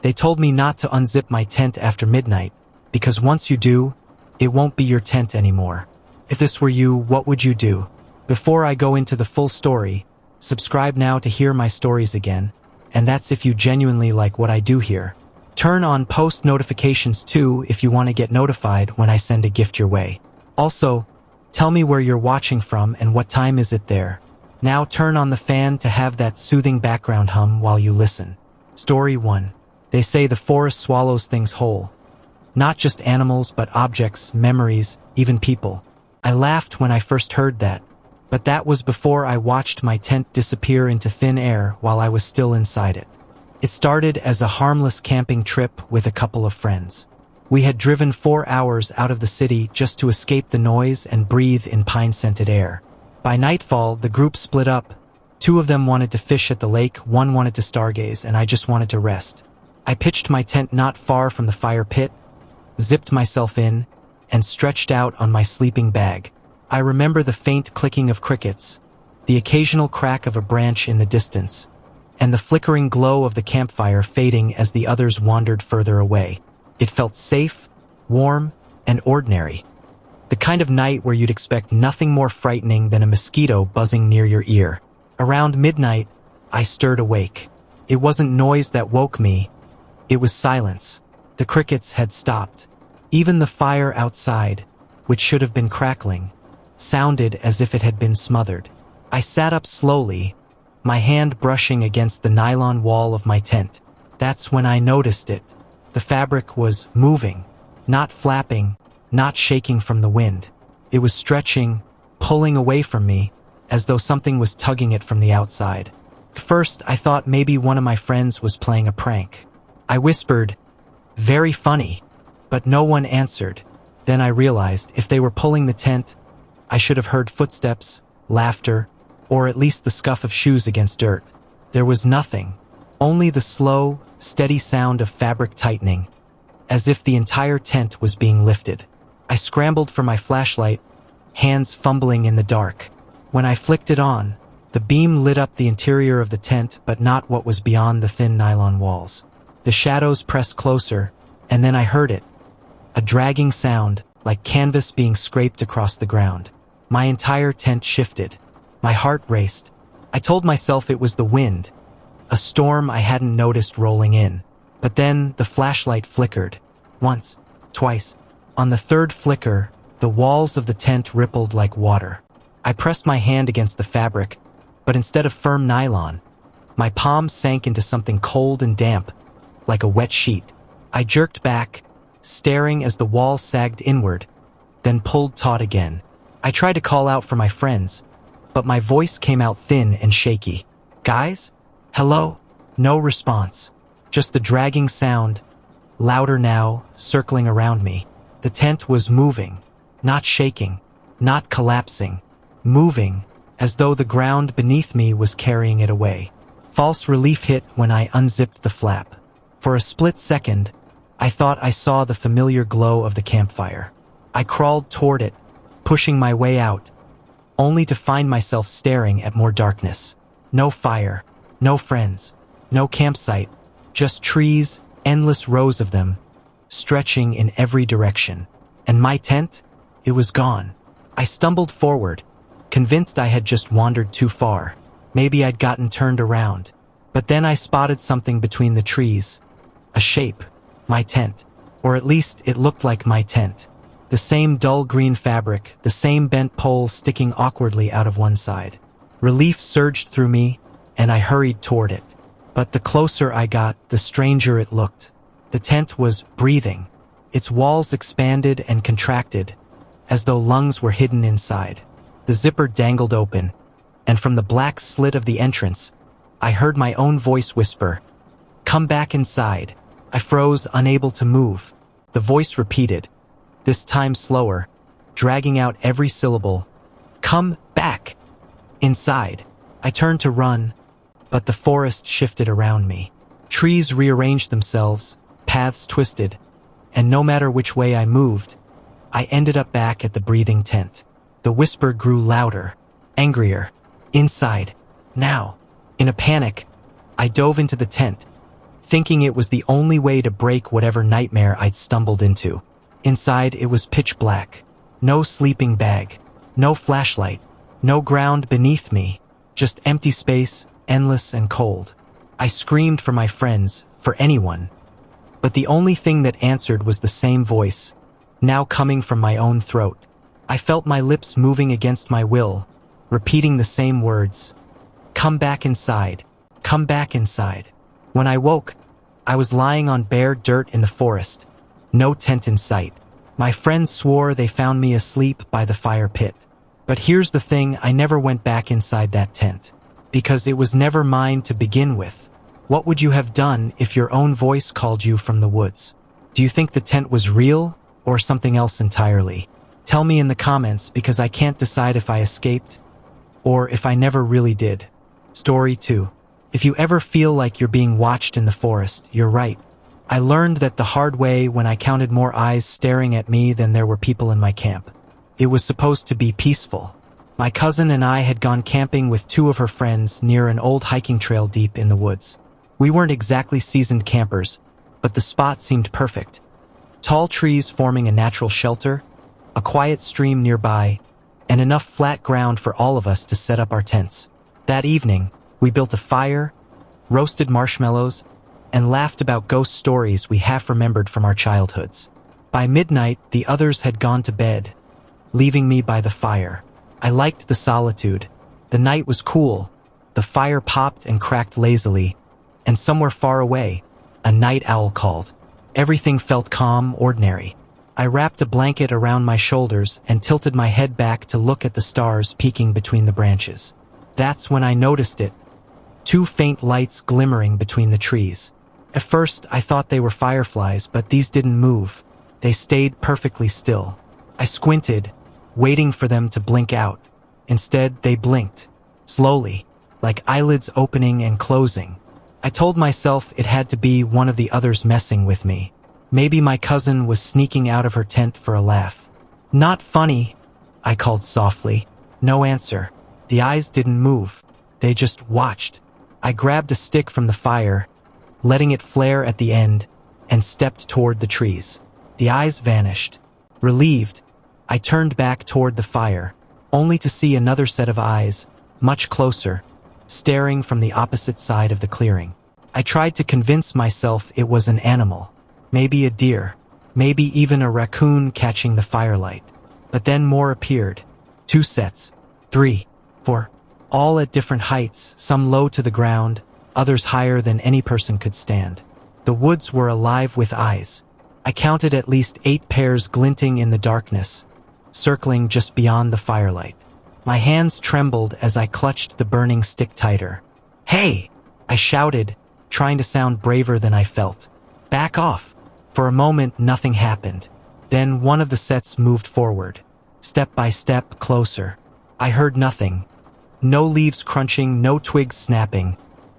They told me not to unzip my tent after midnight, because once you do, it won't be your tent anymore. If this were you, what would you do? Before I go into the full story, subscribe now to hear my stories again, and that's if you genuinely like what I do here. Turn on post notifications too if you want to get notified when I send a gift your way. Also, tell me where you're watching from and what time is it there. Now turn on the fan to have that soothing background hum while you listen. Story 1. They say the forest swallows things whole. Not just animals, but objects, memories, even people. I laughed when I first heard that, but that was before I watched my tent disappear into thin air while I was still inside it. It started as a harmless camping trip with a couple of friends. We had driven 4 hours out of the city just to escape the noise and breathe in pine-scented air. By nightfall, the group split up. 2 of them wanted to fish at the lake, 1 wanted to stargaze, and I just wanted to rest. I pitched my tent not far from the fire pit, zipped myself in, and stretched out on my sleeping bag. I remember the faint clicking of crickets, the occasional crack of a branch in the distance, and the flickering glow of the campfire fading as the others wandered further away. It felt safe, warm, and ordinary. The kind of night where you'd expect nothing more frightening than a mosquito buzzing near your ear. Around midnight, I stirred awake. It wasn't noise that woke me. It was silence. The crickets had stopped. Even the fire outside, which should have been crackling, sounded as if it had been smothered. I sat up slowly, my hand brushing against the nylon wall of my tent. That's when I noticed it. The fabric was moving, not flapping, not shaking from the wind. It was stretching, pulling away from me, as though something was tugging it from the outside. First, I thought maybe one of my friends was playing a prank. I whispered, "Very funny," but no one answered. Then I realized if they were pulling the tent, I should have heard footsteps, laughter, or at least the scuff of shoes against dirt. There was nothing, only the slow, steady sound of fabric tightening, as if the entire tent was being lifted. I scrambled for my flashlight, hands fumbling in the dark. When I flicked it on, the beam lit up the interior of the tent, but not what was beyond the thin nylon walls. The shadows pressed closer, and then I heard it. A dragging sound, like canvas being scraped across the ground. My entire tent shifted. My heart raced. I told myself it was the wind, a storm I hadn't noticed rolling in. But then the flashlight flickered. Once, twice. On the third flicker, the walls of the tent rippled like water. I pressed my hand against the fabric, but instead of firm nylon, my palm sank into something cold and damp, like a wet sheet. I jerked back, staring as the wall sagged inward, then pulled taut again. I tried to call out for my friends, but my voice came out thin and shaky. "Guys? Hello?" No response. Just the dragging sound, louder now, circling around me. The tent was moving, not shaking, not collapsing, moving, as though the ground beneath me was carrying it away. False relief hit when I unzipped the flap. For a split second, I thought I saw the familiar glow of the campfire. I crawled toward it, pushing my way out, only to find myself staring at more darkness. No fire, no friends, no campsite, just trees, endless rows of them, stretching in every direction. And my tent? It was gone. I stumbled forward, convinced I had just wandered too far. Maybe I'd gotten turned around. But then I spotted something between the trees. A shape. My tent. Or at least it looked like my tent. The same dull green fabric, the same bent pole sticking awkwardly out of one side. Relief surged through me, and I hurried toward it. But the closer I got, the stranger it looked. The tent was breathing. Its walls expanded and contracted, as though lungs were hidden inside. The zipper dangled open, and from the black slit of the entrance, I heard my own voice whisper, "Come back inside." I froze, unable to move. The voice repeated, this time slower, dragging out every syllable, "Come back inside." I turned to run, but the forest shifted around me. Trees rearranged themselves, paths twisted, and no matter which way I moved, I ended up back at the breathing tent. The whisper grew louder, angrier. "Inside. Now." In a panic, I dove into the tent, thinking it was the only way to break whatever nightmare I'd stumbled into. Inside, it was pitch black. No sleeping bag. No flashlight. No ground beneath me. Just empty space, endless and cold. I screamed for my friends, for anyone. But the only thing that answered was the same voice, now coming from my own throat. I felt my lips moving against my will, repeating the same words. Come back inside. Come back inside. When I woke, I was lying on bare dirt in the forest. No tent in sight. My friends swore they found me asleep by the fire pit. But here's the thing, I never went back inside that tent. Because it was never mine to begin with. What would you have done if your own voice called you from the woods? Do you think the tent was real or something else entirely? Tell me in the comments, because I can't decide if I escaped or if I never really did. Story 2. If you ever feel like you're being watched in the forest, you're right. I learned that the hard way when I counted more eyes staring at me than there were people in my camp. It was supposed to be peaceful. My cousin and I had gone camping with 2 of her friends near an old hiking trail deep in the woods. We weren't exactly seasoned campers, but the spot seemed perfect. Tall trees forming a natural shelter, a quiet stream nearby, and enough flat ground for all of us to set up our tents. That evening, we built a fire, roasted marshmallows, and laughed about ghost stories we half remembered from our childhoods. By midnight, the others had gone to bed, leaving me by the fire. I liked the solitude. The night was cool. The fire popped and cracked lazily, and somewhere far away, a night owl called. Everything felt calm, ordinary. I wrapped a blanket around my shoulders and tilted my head back to look at the stars peeking between the branches. That's when I noticed it. 2 faint lights glimmering between the trees. At first, I thought they were fireflies, but these didn't move. They stayed perfectly still. I squinted, waiting for them to blink out. Instead, they blinked, slowly, like eyelids opening and closing. I told myself it had to be one of the others messing with me. Maybe my cousin was sneaking out of her tent for a laugh. Not funny, I called softly. No answer. The eyes didn't move. They just watched. I grabbed a stick from the fire, letting it flare at the end, and stepped toward the trees. The eyes vanished. Relieved, I turned back toward the fire, only to see another set of eyes, much closer, staring from the opposite side of the clearing. I tried to convince myself it was an animal, maybe a deer, maybe even a raccoon catching the firelight. But then more appeared. 2 sets, 3, 4, all at different heights, some low to the ground, others higher than any person could stand. The woods were alive with eyes. I counted at least 8 pairs glinting in the darkness, circling just beyond the firelight. My hands trembled as I clutched the burning stick tighter. "Hey!" I shouted, trying to sound braver than I felt. "Back off!" For a moment, nothing happened. Then one of the sets moved forward, step by step, closer. I heard nothing. No leaves crunching, no twigs snapping,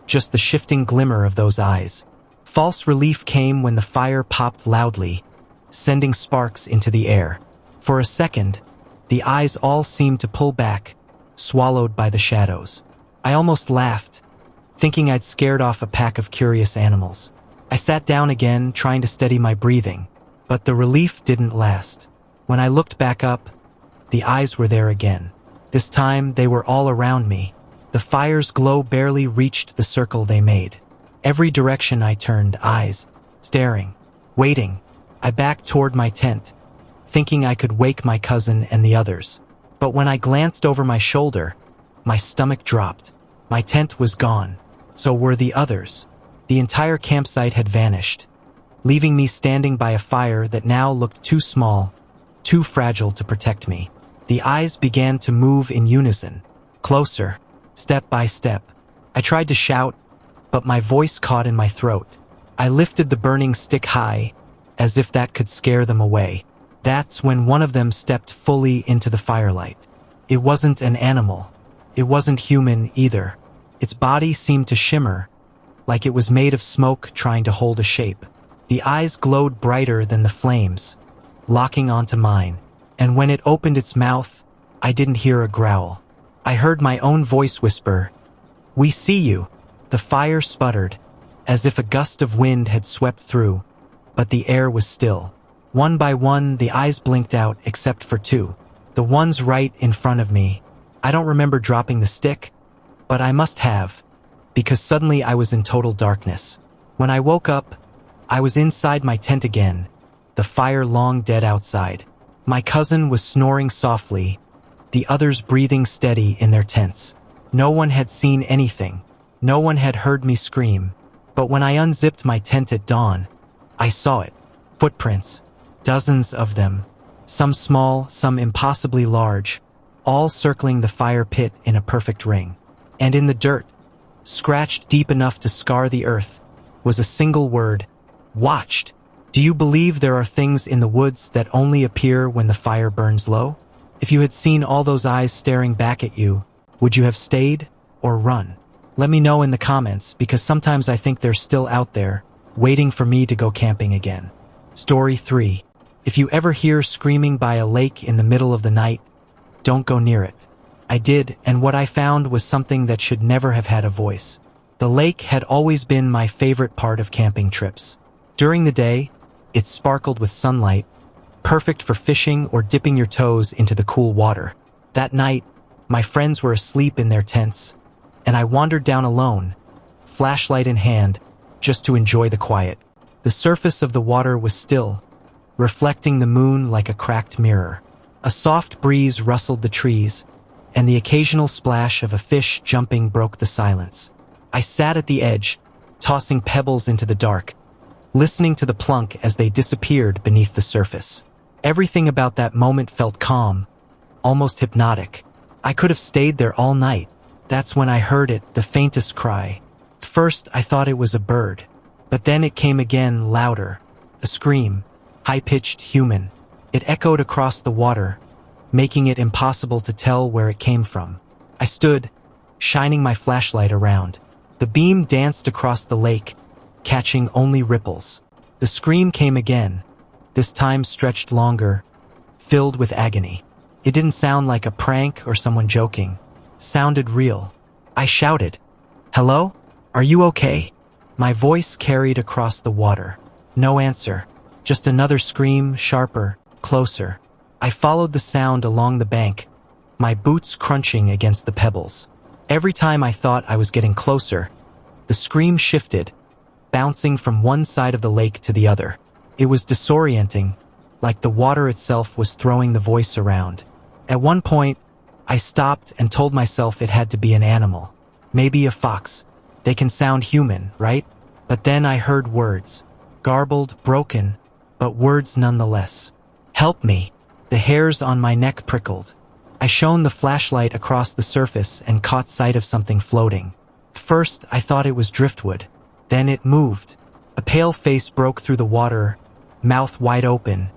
just the shifting glimmer of those eyes. False relief came when the fire popped loudly, sending sparks into the air. For a second, the eyes all seemed to pull back, swallowed by the shadows. I almost laughed, thinking I'd scared off a pack of curious animals. I sat down again, trying to steady my breathing, but the relief didn't last. When I looked back up, the eyes were there again. This time, they were all around me. The fire's glow barely reached the circle they made. Every direction I turned, eyes, staring, waiting. I backed toward my tent, thinking I could wake my cousin and the others. But when I glanced over my shoulder, my stomach dropped. My tent was gone. So were the others. The entire campsite had vanished, leaving me standing by a fire that now looked too small, too fragile to protect me. The eyes began to move in unison, closer, step by step. I tried to shout, but my voice caught in my throat. I lifted the burning stick high, as if that could scare them away. That's when one of them stepped fully into the firelight. It wasn't an animal. It wasn't human either. Its body seemed to shimmer, like it was made of smoke trying to hold a shape. The eyes glowed brighter than the flames, locking onto mine. And when it opened its mouth, I didn't hear a growl. I heard my own voice whisper, "We see you." The fire sputtered, as if a gust of wind had swept through, but the air was still. One by one, the eyes blinked out except for two. The ones right in front of me. I don't remember dropping the stick, but I must have, because suddenly I was in total darkness. When I woke up, I was inside my tent again, the fire long dead outside. My cousin was snoring softly, the others breathing steady in their tents. No one had seen anything. No one had heard me scream. But when I unzipped my tent at dawn, I saw it. Footprints. Dozens of them. Some small, some impossibly large, all circling the fire pit in a perfect ring. And in the dirt, scratched deep enough to scar the earth, was a single word: watched. Do you believe there are things in the woods that only appear when the fire burns low? If you had seen all those eyes staring back at you, would you have stayed or run? Let me know in the comments, because sometimes I think they're still out there, waiting for me to go camping again. Story 3. If you ever hear screaming by a lake in the middle of the night, don't go near it. I did, and what I found was something that should never have had a voice. The lake had always been my favorite part of camping trips. During the day, it sparkled with sunlight, perfect for fishing or dipping your toes into the cool water. That night, my friends were asleep in their tents, and I wandered down alone, flashlight in hand, just to enjoy the quiet. The surface of the water was still, reflecting the moon like a cracked mirror. A soft breeze rustled the trees, and the occasional splash of a fish jumping broke the silence. I sat at the edge, tossing pebbles into the dark, listening to the plunk as they disappeared beneath the surface. Everything about that moment felt calm, almost hypnotic. I could have stayed there all night. That's when I heard it, the faintest cry. First, I thought it was a bird, but then it came again, louder. A scream, high-pitched, human. It echoed across the water, making it impossible to tell where it came from. I stood, shining my flashlight around. The beam danced across the lake, catching only ripples. The scream came again, this time stretched longer, filled with agony. It didn't sound like a prank or someone joking. It sounded real. I shouted, "Hello? Are you okay?" My voice carried across the water. No answer, just another scream, sharper, closer. I followed the sound along the bank, my boots crunching against the pebbles. Every time I thought I was getting closer, the scream shifted, bouncing from one side of the lake to the other. It was disorienting, like the water itself was throwing the voice around. At one point, I stopped and told myself it had to be an animal. Maybe a fox. They can sound human, right? But then I heard words. Garbled, broken, but words nonetheless. "Help me." The hairs on my neck prickled. I shone the flashlight across the surface and caught sight of something floating. First, I thought it was driftwood. Then it moved. A pale face broke through the water, mouth wide open,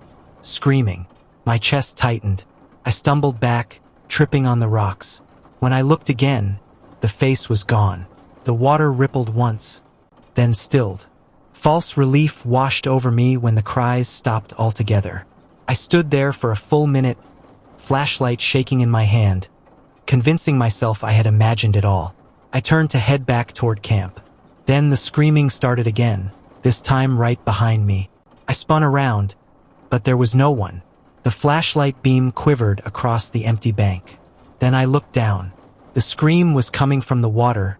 screaming. My chest tightened. I stumbled back, tripping on the rocks. When I looked again, the face was gone. The water rippled once, then stilled. False relief washed over me when the cries stopped altogether. I stood there for a full minute, flashlight shaking in my hand, convincing myself I had imagined it all. I turned to head back toward camp. Then the screaming started again, this time right behind me. I spun around, but there was no one. The flashlight beam quivered across the empty bank. Then I looked down. The scream was coming from the water,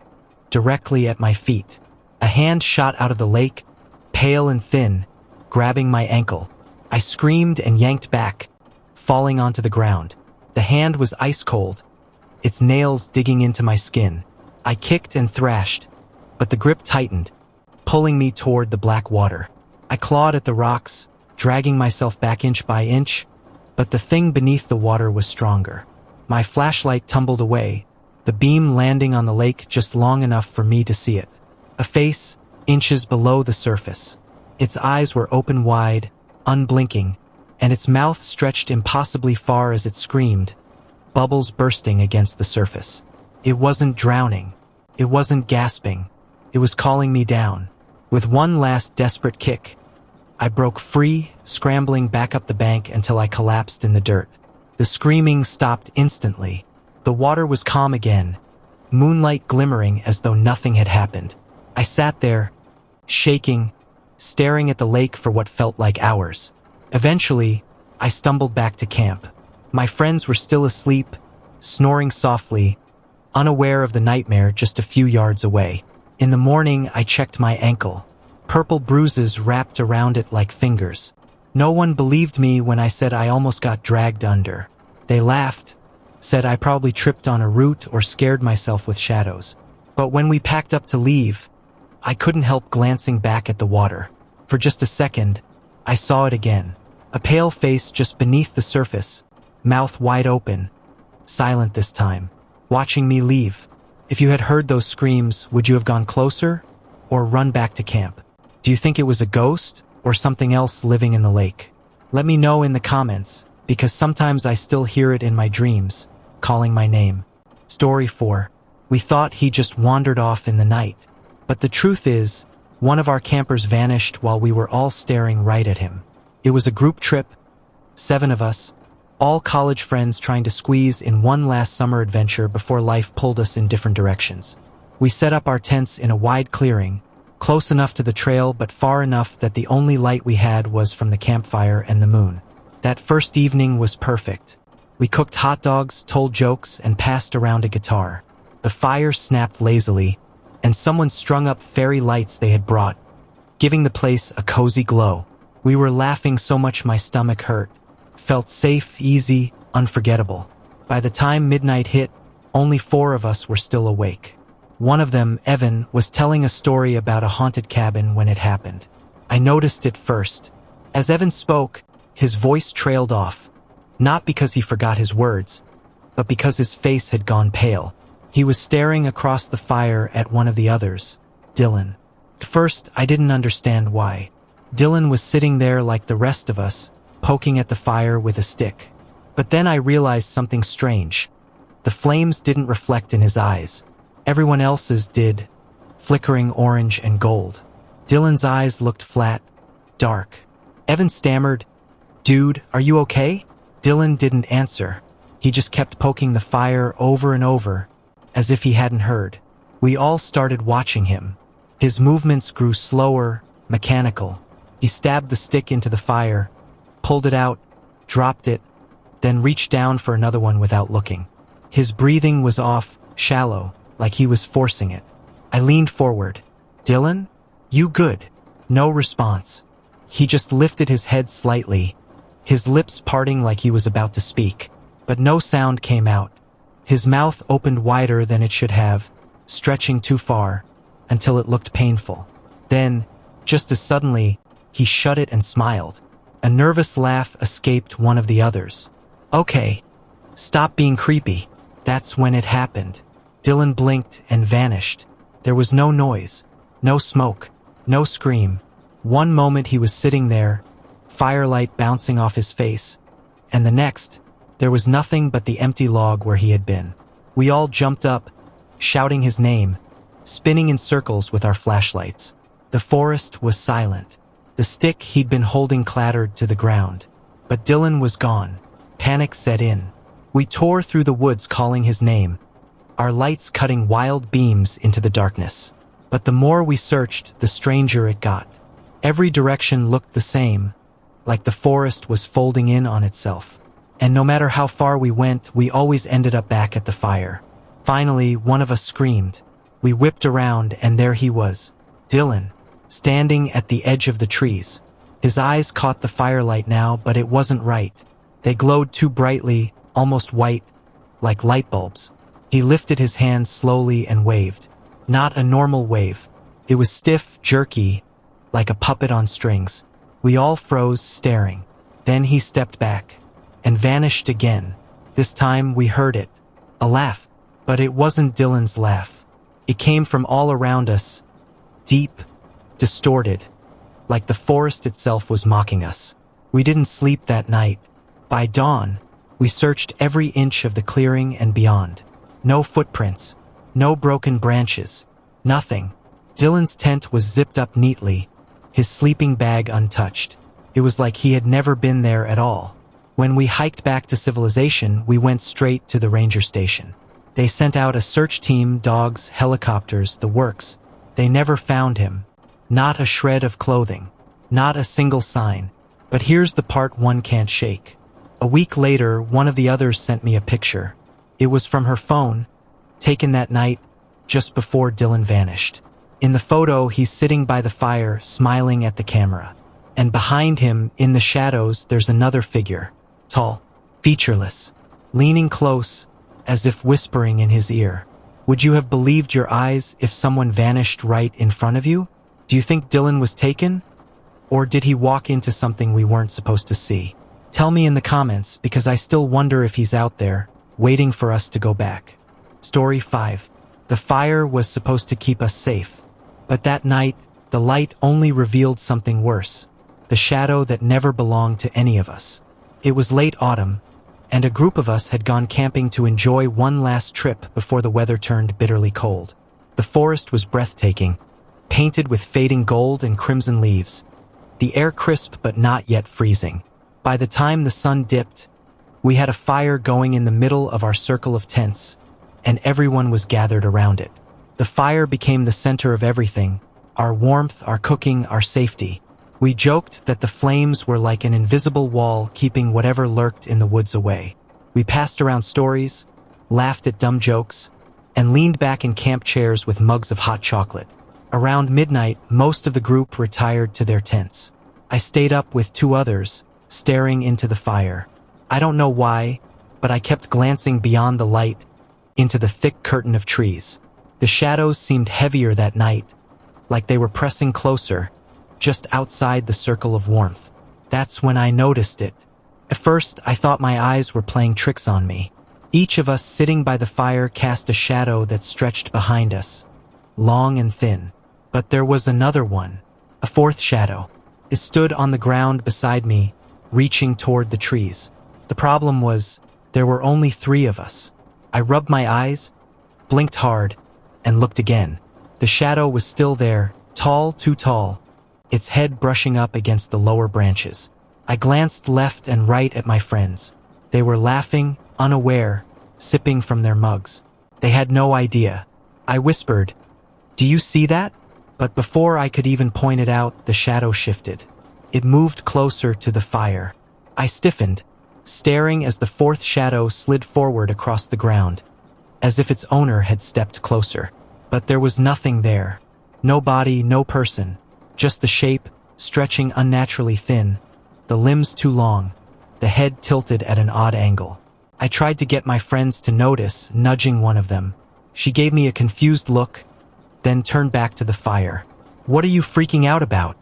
directly at my feet. A hand shot out of the lake, pale and thin, grabbing my ankle. I screamed and yanked back, falling onto the ground. The hand was ice cold, its nails digging into my skin. I kicked and thrashed, but the grip tightened, pulling me toward the black water. I clawed at the rocks, dragging myself back inch by inch, but the thing beneath the water was stronger. My flashlight tumbled away, the beam landing on the lake just long enough for me to see it. A face, inches below the surface. Its eyes were open wide, unblinking, and its mouth stretched impossibly far as it screamed, bubbles bursting against the surface. It wasn't drowning. It wasn't gasping. It was calling me down. With one last desperate kick, I broke free, scrambling back up the bank until I collapsed in the dirt. The screaming stopped instantly. The water was calm again, moonlight glimmering as though nothing had happened. I sat there, shaking, staring at the lake for what felt like hours. Eventually, I stumbled back to camp. My friends were still asleep, snoring softly, unaware of the nightmare just a few yards away. In the morning, I checked my ankle. Purple bruises wrapped around it like fingers. No one believed me when I said I almost got dragged under. They laughed, said I probably tripped on a root or scared myself with shadows. But when we packed up to leave, I couldn't help glancing back at the water. For just a second, I saw it again. A pale face just beneath the surface, mouth wide open, silent this time, watching me leave. If you had heard those screams, would you have gone closer or run back to camp? Do you think it was a ghost or something else living in the lake? Let me know in the comments, because sometimes I still hear it in my dreams, calling my name. Story 4. We thought he just wandered off in the night. But the truth is, one of our campers vanished while we were all staring right at him. It was a group trip, 7 of us, all college friends trying to squeeze in one last summer adventure before life pulled us in different directions. We set up our tents in a wide clearing, close enough to the trail but far enough that the only light we had was from the campfire and the moon. That first evening was perfect. We cooked hot dogs, told jokes, and passed around a guitar. The fire snapped lazily, and someone strung up fairy lights they had brought, giving the place a cozy glow. We were laughing so much my stomach hurt. Felt safe, easy, unforgettable. By the time midnight hit, only 4 of us were still awake. One of them, Evan, was telling a story about a haunted cabin when it happened. I noticed it first. As Evan spoke, his voice trailed off, not because he forgot his words, but because his face had gone pale. He was staring across the fire at one of the others, Dylan. At first, I didn't understand why. Dylan was sitting there like the rest of us, poking at the fire with a stick. But then I realized something strange. The flames didn't reflect in his eyes. Everyone else's did, flickering orange and gold. Dylan's eyes looked flat, dark. Evan stammered, "Dude, are you okay?" Dylan didn't answer. He just kept poking the fire over and over, as if he hadn't heard. We all started watching him. His movements grew slower, mechanical. He stabbed the stick into the fire, pulled it out, dropped it, then reached down for another one without looking. His breathing was off, shallow, like he was forcing it. I leaned forward. "Dylan? You good?" No response. He just lifted his head slightly, his lips parting like he was about to speak, but no sound came out. His mouth opened wider than it should have, stretching too far, until it looked painful. Then, just as suddenly, he shut it and smiled. A nervous laugh escaped one of the others. "Okay, stop being creepy." That's when it happened. Dylan blinked and vanished. There was no noise, no smoke, no scream. One moment he was sitting there, firelight bouncing off his face, and the next, there was nothing but the empty log where he had been. We all jumped up, shouting his name, spinning in circles with our flashlights. The forest was silent. The stick he'd been holding clattered to the ground. But Dylan was gone. Panic set in. We tore through the woods calling his name, our lights cutting wild beams into the darkness. But the more we searched, the stranger it got. Every direction looked the same, like the forest was folding in on itself. And no matter how far we went, we always ended up back at the fire. Finally, one of us screamed. We whipped around, and there he was, Dylan, standing at the edge of the trees. His eyes caught the firelight now, but it wasn't right. They glowed too brightly, almost white, like light bulbs. He lifted his hand slowly and waved. Not a normal wave. It was stiff, jerky, like a puppet on strings. We all froze, staring. Then he stepped back and vanished again. This time we heard it. A laugh. But it wasn't Dylan's laugh. It came from all around us, deep, distorted, like the forest itself was mocking us. We didn't sleep that night. By dawn, we searched every inch of the clearing and beyond. No footprints, no broken branches, nothing. Dylan's tent was zipped up neatly, his sleeping bag untouched. It was like he had never been there at all. When we hiked back to civilization, we went straight to the ranger station. They sent out a search team, dogs, helicopters, the works. They never found him. Not a shred of clothing. Not a single sign. But here's the part one can't shake. A week later, one of the others sent me a picture. It was from her phone, taken that night, just before Dylan vanished. In the photo, he's sitting by the fire, smiling at the camera. And behind him, in the shadows, there's another figure. Tall, featureless, leaning close, as if whispering in his ear. Would you have believed your eyes if someone vanished right in front of you? Do you think Dylan was taken? Or did he walk into something we weren't supposed to see? Tell me in the comments, because I still wonder if he's out there, waiting for us to go back. Story 5. The fire was supposed to keep us safe. But that night, the light only revealed something worse. The shadow that never belonged to any of us. It was late autumn, and a group of us had gone camping to enjoy one last trip before the weather turned bitterly cold. The forest was breathtaking, painted with fading gold and crimson leaves. The air crisp but not yet freezing. By the time the sun dipped, we had a fire going in the middle of our circle of tents, and everyone was gathered around it. The fire became the center of everything, our warmth, our cooking, our safety. We joked that the flames were like an invisible wall keeping whatever lurked in the woods away. We passed around stories, laughed at dumb jokes, and leaned back in camp chairs with mugs of hot chocolate. Around midnight, most of the group retired to their tents. I stayed up with 2 others, staring into the fire. I don't know why, but I kept glancing beyond the light into the thick curtain of trees. The shadows seemed heavier that night, like they were pressing closer, just outside the circle of warmth. That's when I noticed it. At first, I thought my eyes were playing tricks on me. Each of us sitting by the fire cast a shadow that stretched behind us, long and thin. But there was another one, a 4th shadow. It stood on the ground beside me, reaching toward the trees. The problem was, there were only 3 of us. I rubbed my eyes, blinked hard, and looked again. The shadow was still there, tall, too tall, its head brushing up against the lower branches. I glanced left and right at my friends. They were laughing, unaware, sipping from their mugs. They had no idea. I whispered, "Do you see that?" But before I could even point it out, the shadow shifted. It moved closer to the fire. I stiffened, staring as the 4th shadow slid forward across the ground, as if its owner had stepped closer. But there was nothing there. No body, no person. Just the shape, stretching unnaturally thin, the limbs too long, the head tilted at an odd angle. I tried to get my friends to notice, nudging one of them. She gave me a confused look, then turned back to the fire. "What are you freaking out about?"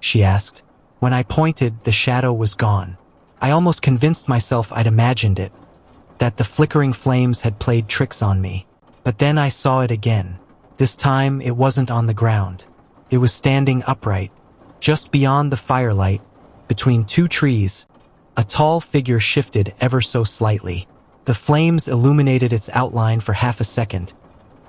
she asked. When I pointed, the shadow was gone. I almost convinced myself I'd imagined it, that the flickering flames had played tricks on me. But then I saw it again. This time, it wasn't on the ground. It was standing upright, just beyond the firelight, between 2 trees. A tall figure shifted ever so slightly. The flames illuminated its outline for half a second,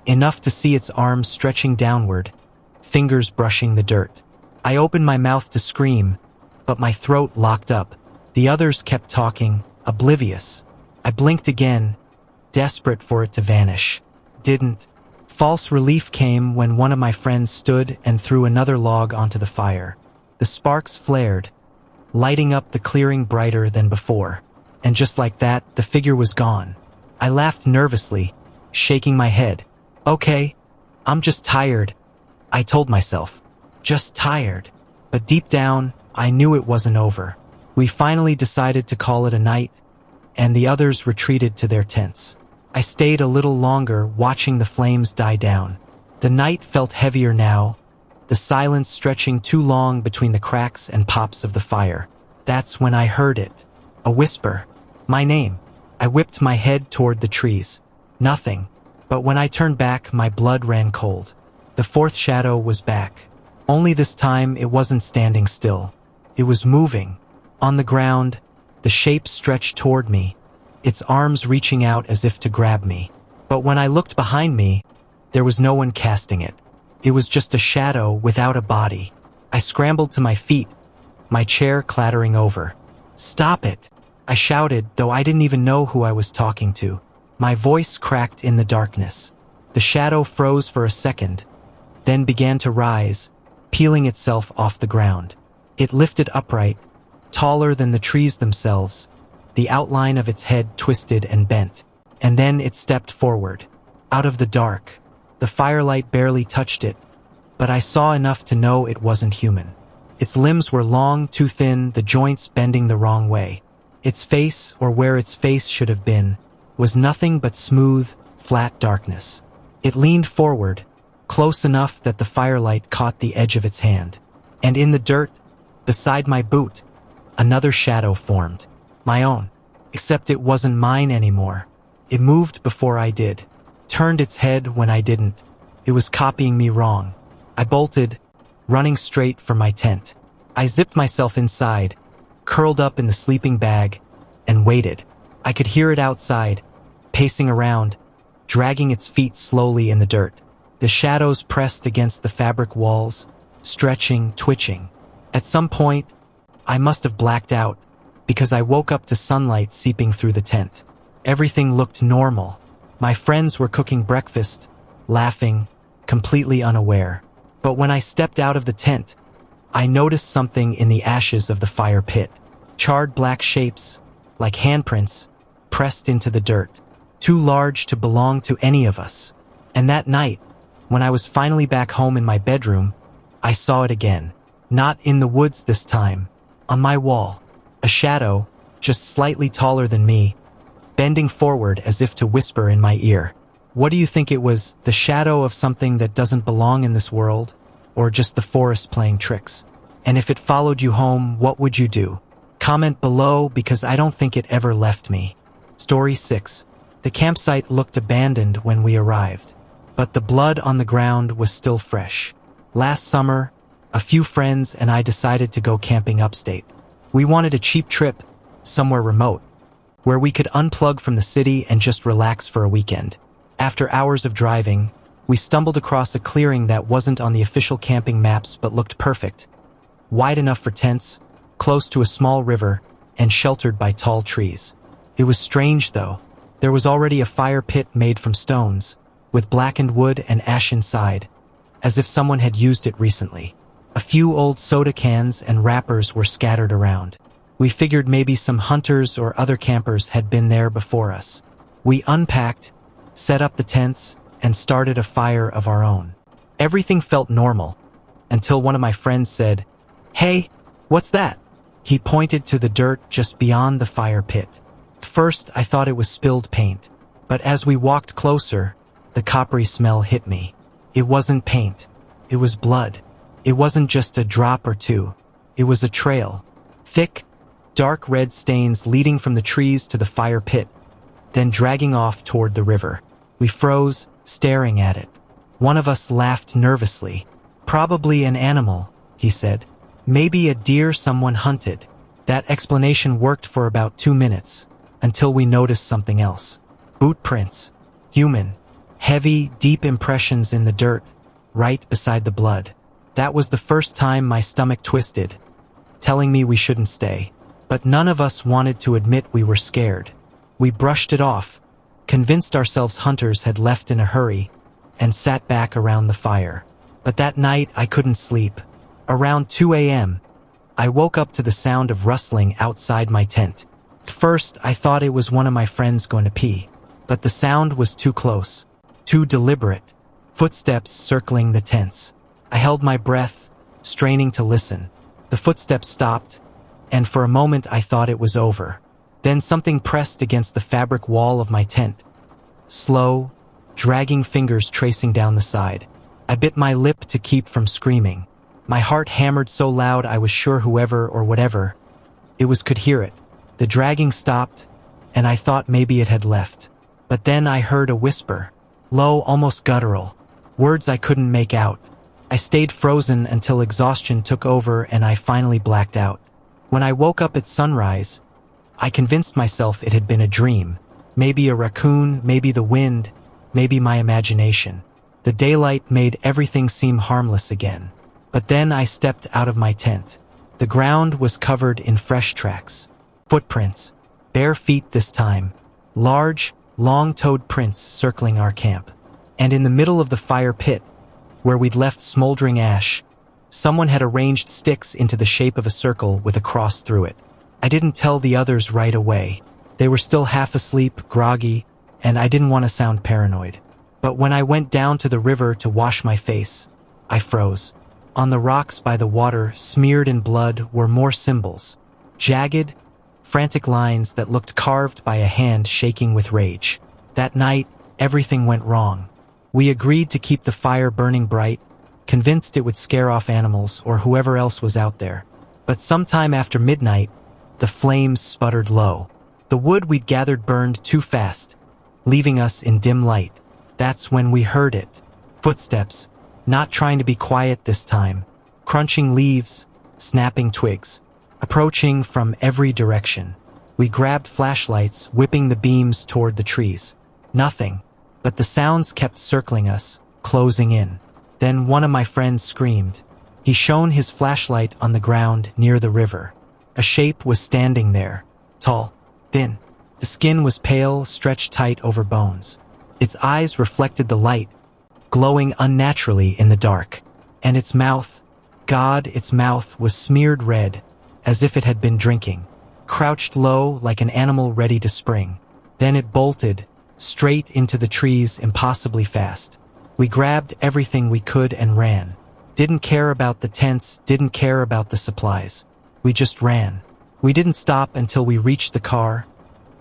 enough to see its arms stretching downward, fingers brushing the dirt. I opened my mouth to scream, but my throat locked up. The others kept talking, oblivious. I blinked again, desperate for it to vanish. Didn't. False relief came when one of my friends stood and threw another log onto the fire. The sparks flared, lighting up the clearing brighter than before. And just like that, the figure was gone. I laughed nervously, shaking my head. "Okay, I'm just tired," I told myself. Just tired. But deep down, I knew it wasn't over. We finally decided to call it a night, and the others retreated to their tents. I stayed a little longer, watching the flames die down. The night felt heavier now, the silence stretching too long between the cracks and pops of the fire. That's when I heard it. A whisper. My name. I whipped my head toward the trees. Nothing. But when I turned back, my blood ran cold. The 4th shadow was back. Only this time, it wasn't standing still. It was moving. On the ground, the shape stretched toward me, its arms reaching out as if to grab me. But when I looked behind me, there was no one casting it. It was just a shadow without a body. I scrambled to my feet, my chair clattering over. "Stop it!" I shouted, though I didn't even know who I was talking to. My voice cracked in the darkness. The shadow froze for a second, then began to rise, peeling itself off the ground. It lifted upright, taller than the trees themselves, the outline of its head twisted and bent. And then it stepped forward. Out of the dark, the firelight barely touched it, but I saw enough to know it wasn't human. Its limbs were long, too thin, the joints bending the wrong way. Its face, or where its face should have been, was nothing but smooth, flat darkness. It leaned forward, close enough that the firelight caught the edge of its hand. And in the dirt, beside my boot, another shadow formed. My own. Except it wasn't mine anymore. It moved before I did. Turned its head when I didn't. It was copying me wrong. I bolted, running straight for my tent. I zipped myself inside, curled up in the sleeping bag, and waited. I could hear it outside, pacing around, dragging its feet slowly in the dirt. The shadows pressed against the fabric walls, stretching, twitching. At some point, I must have blacked out, because I woke up to sunlight seeping through the tent. Everything looked normal. My friends were cooking breakfast, laughing, completely unaware. But when I stepped out of the tent, I noticed something in the ashes of the fire pit. Charred black shapes, like handprints, pressed into the dirt, too large to belong to any of us. And that night, when I was finally back home in my bedroom, I saw it again. Not in the woods this time, on my wall. A shadow, just slightly taller than me, bending forward as if to whisper in my ear. What do you think it was? The shadow of something that doesn't belong in this world? Or just the forest playing tricks? And if it followed you home, what would you do? Comment below, because I don't think it ever left me. Story 6. The campsite looked abandoned when we arrived, but the blood on the ground was still fresh. Last summer, a few friends and I decided to go camping upstate. We wanted a cheap trip, somewhere remote, where we could unplug from the city and just relax for a weekend. After hours of driving, we stumbled across a clearing that wasn't on the official camping maps but looked perfect. Wide enough for tents, close to a small river, and sheltered by tall trees. It was strange, though. There was already a fire pit made from stones, with blackened wood and ash inside, as if someone had used it recently. A few old soda cans and wrappers were scattered around. We figured maybe some hunters or other campers had been there before us. We unpacked, set up the tents, and started a fire of our own. Everything felt normal, until one of my friends said, "Hey, what's that?" He pointed to the dirt just beyond the fire pit. First, I thought it was spilled paint, but as we walked closer, the coppery smell hit me. It wasn't paint. It was blood. It wasn't just a drop or two. It was a trail. Thick, dark red stains leading from the trees to the fire pit, then dragging off toward the river. We froze, staring at it. One of us laughed nervously. "Probably an animal," he said. "Maybe a deer someone hunted." That explanation worked for about 2 minutes, until we noticed something else. Boot prints. Human. Heavy, deep impressions in the dirt, right beside the blood. That was the first time my stomach twisted, telling me we shouldn't stay. But none of us wanted to admit we were scared. We brushed it off, convinced ourselves hunters had left in a hurry, and sat back around the fire. But that night I couldn't sleep. Around 2 a.m., I woke up to the sound of rustling outside my tent. At first, I thought it was one of my friends going to pee, but the sound was too close, too deliberate. Footsteps circling the tents. I held my breath, straining to listen. The footsteps stopped, and for a moment I thought it was over. Then something pressed against the fabric wall of my tent. Slow, dragging fingers tracing down the side. I bit my lip to keep from screaming. My heart hammered so loud I was sure whoever or whatever it was could hear it. The dragging stopped, and I thought maybe it had left. But then I heard a whisper. Low, almost guttural. Words I couldn't make out. I stayed frozen until exhaustion took over and I finally blacked out. When I woke up at sunrise, I convinced myself it had been a dream. Maybe a raccoon, maybe the wind, maybe my imagination. The daylight made everything seem harmless again. But then I stepped out of my tent. The ground was covered in fresh tracks. Footprints. Bare feet this time. Large, long-toed prints circling our camp. And in the middle of the fire pit, where we'd left smoldering ash, Someone had arranged sticks into the shape of a circle with a cross through it. I didn't tell the others right away. They were still half asleep, groggy, and I didn't want to sound paranoid. But when I went down to the river to wash my face, I froze. On the rocks by the water, smeared in blood, were more symbols. Jagged, frantic lines that looked carved by a hand shaking with rage. That night, everything went wrong. We agreed to keep the fire burning bright, convinced it would scare off animals or whoever else was out there. But sometime after midnight, the flames sputtered low. The wood we'd gathered burned too fast, leaving us in dim light. That's when we heard it. Footsteps, not trying to be quiet this time, crunching leaves, snapping twigs, approaching from every direction. We grabbed flashlights, whipping the beams toward the trees. Nothing, but the sounds kept circling us, closing in. Then one of my friends screamed. He shone his flashlight on the ground near the river. A shape was standing there, tall, thin. The skin was pale, stretched tight over bones. Its eyes reflected the light, glowing unnaturally in the dark. And its mouth, its mouth was smeared red, as if it had been drinking. Crouched low like an animal ready to spring. Then it bolted, straight into the trees impossibly fast. We grabbed everything we could and ran. Didn't care about the tents, didn't care about the supplies. We just ran. We didn't stop until we reached the car,